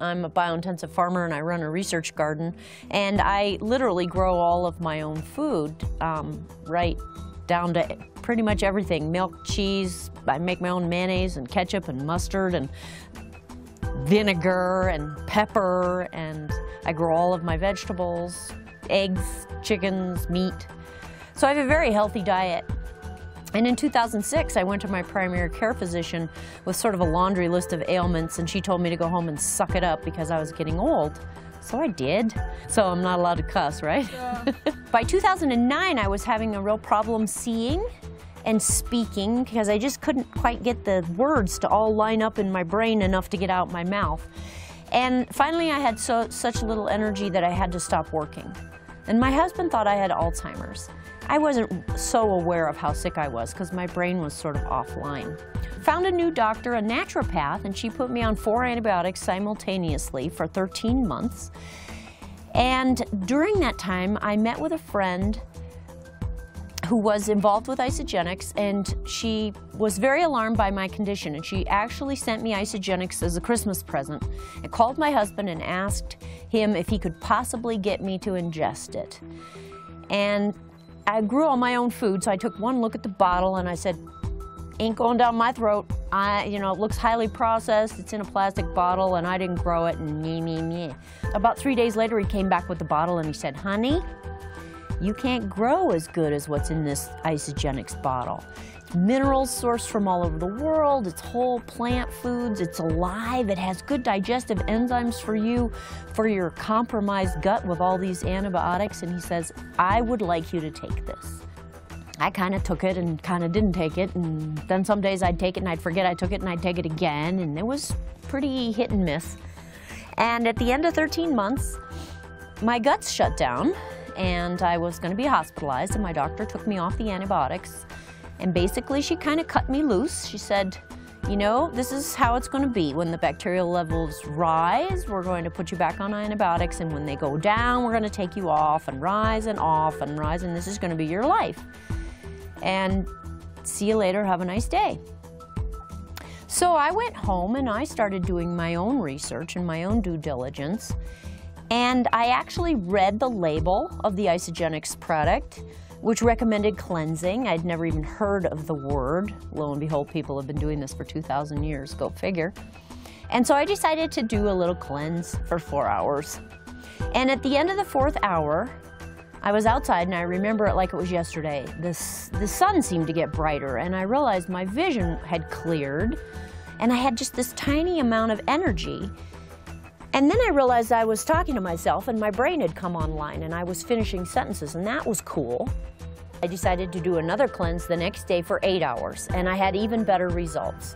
I'm a biointensive farmer and I run a research garden, and I literally grow all of my own food, right down to pretty much everything. Milk, cheese, I make my own mayonnaise and ketchup and mustard and vinegar and pepper, and I grow all of my vegetables, eggs, chickens, meat. So I have a very healthy diet. And in 2006, I went to my primary care physician with sort of a laundry list of ailments, and she told me to go home and suck it up because I was getting old. So I did. So I'm not allowed to cuss, right? Yeah. By 2009, I was having a real problem seeing and speaking because I just couldn't quite get the words to all line up in my brain enough to get out my mouth. And finally, I had such little energy that I had to stop working. And my husband thought I had Alzheimer's. I wasn't so aware of how sick I was because my brain was sort of offline. Found a new doctor, a naturopath, and she put me on 4 antibiotics simultaneously for 13 months. And during that time, I met with a friend who was involved with Isagenix, and she was very alarmed by my condition, and she actually sent me Isagenix as a Christmas present and called my husband and asked him if he could possibly get me to ingest it. And I grew all my own food, so I took one look at the bottle and I said, ain't going down my throat. It looks highly processed, it's in a plastic bottle, and I didn't grow it, and meh. About 3 days later, he came back with the bottle and he said, honey, you can't grow as good as what's in this Isagenix bottle. It's minerals sourced from all over the world, it's whole plant foods, it's alive, it has good digestive enzymes for you, for your compromised gut with all these antibiotics. And he says, I would like you to take this. I kind of took it and kind of didn't take it, and then some days I'd take it and I'd forget I took it and I'd take it again, and it was pretty hit and miss. And at the end of 13 months, my guts shut down, and I was going to be hospitalized, and my doctor took me off the antibiotics, and basically she kind of cut me loose. She said, you know, this is how it's going to be. When the bacterial levels rise, we're going to put you back on antibiotics, and when they go down, we're going to take you off and rise and off and rise, and this is going to be your life. And see you later, have a nice day. So I went home and I started doing my own research and my own due diligence. And I actually read the label of the Isagenix product, which recommended cleansing. I'd never even heard of the word. Lo and behold, people have been doing this for 2,000 years, go figure. And so I decided to do a little cleanse for 4 hours. And at the end of the 4th hour, I was outside, and I remember it like it was yesterday. The sun seemed to get brighter, and I realized my vision had cleared, and I had just this tiny amount of energy. And then I realized I was talking to myself, and my brain had come online, and I was finishing sentences, and that was cool. I decided to do another cleanse the next day for 8 hours, and I had even better results.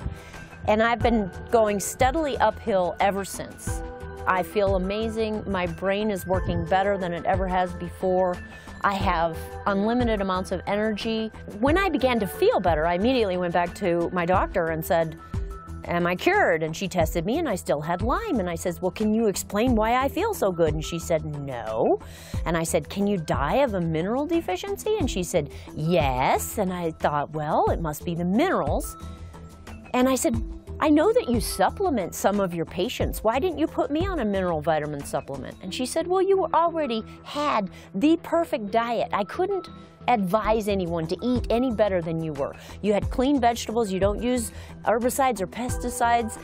And I've been going steadily uphill ever since. I feel amazing. My brain is working better than it ever has before. I have unlimited amounts of energy. When I began to feel better, I immediately went back to my doctor and said, am I cured? And she tested me, and I still had Lyme. And I said, well, can you explain why I feel so good? And she said, no. And I said, can you die of a mineral deficiency? And she said, yes. And I thought, well, it must be the minerals. And I said, I know that you supplement some of your patients. Why didn't you put me on a mineral vitamin supplement? And she said, well, you already had the perfect diet. I couldn't advise anyone to eat any better than you were. You had clean vegetables, you don't use herbicides or pesticides,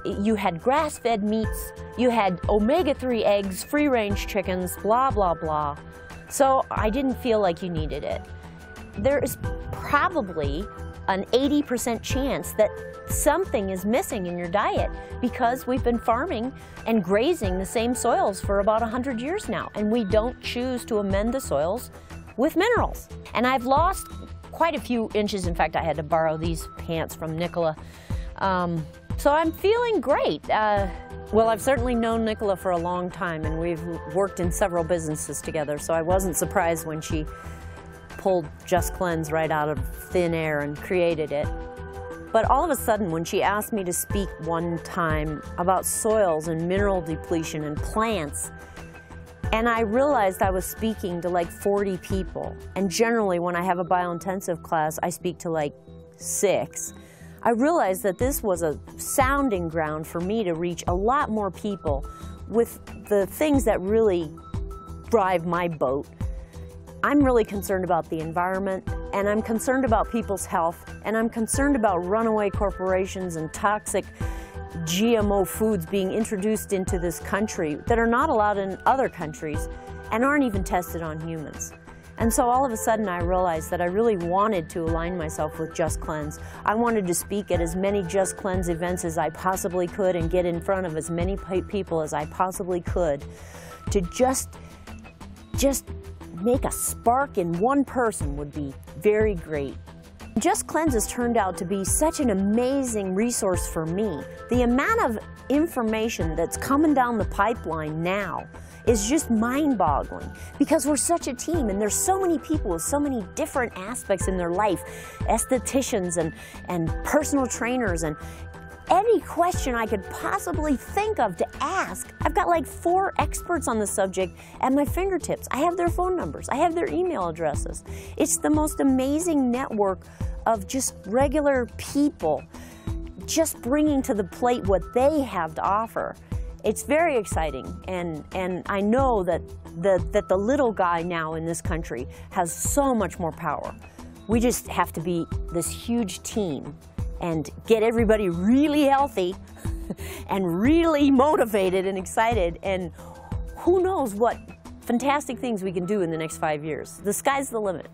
you had grass-fed meats, you had omega-3 eggs, free-range chickens, blah, blah, blah. So I didn't feel like you needed it. There is probably an 80% chance that something is missing in your diet because we've been farming and grazing the same soils for about 100 years now, and we don't choose to amend the soils with minerals. And I've lost quite a few inches. In fact, I had to borrow these pants from Nicola. So I'm feeling great. Well, I've certainly known Nicola for a long time, and we've worked in several businesses together, so I wasn't surprised when she pulled Just Cleanse right out of thin air and created it. But all of a sudden, when she asked me to speak one time about soils and mineral depletion and plants, and I realized I was speaking to like 40 people, and generally when I have a biointensive class, I speak to like 6. I realized that this was a sounding ground for me to reach a lot more people with the things that really drive my boat. I'm really concerned about the environment, and I'm concerned about people's health, and I'm concerned about runaway corporations and toxic GMO foods being introduced into this country that are not allowed in other countries and aren't even tested on humans. And so all of a sudden I realized that I really wanted to align myself with Just Cleanse. I wanted to speak at as many Just Cleanse events as I possibly could and get in front of as many people as I possibly could to just make a spark in one person would be very great. Just Cleanse has turned out to be such an amazing resource for me. The amount of information that's coming down the pipeline now is just mind-boggling because we're such a team and there's so many people with so many different aspects in their life, estheticians and personal trainers, and any question I could possibly think of to ask. I've got like 4 experts on the subject at my fingertips. I have their phone numbers. I have their email addresses. It's the most amazing network of just regular people just bringing to the plate what they have to offer. It's very exciting, and I know that the little guy now in this country has so much more power. We just have to be this huge team and get everybody really healthy and really motivated and excited, and who knows what fantastic things we can do in the next 5 years. The sky's the limit.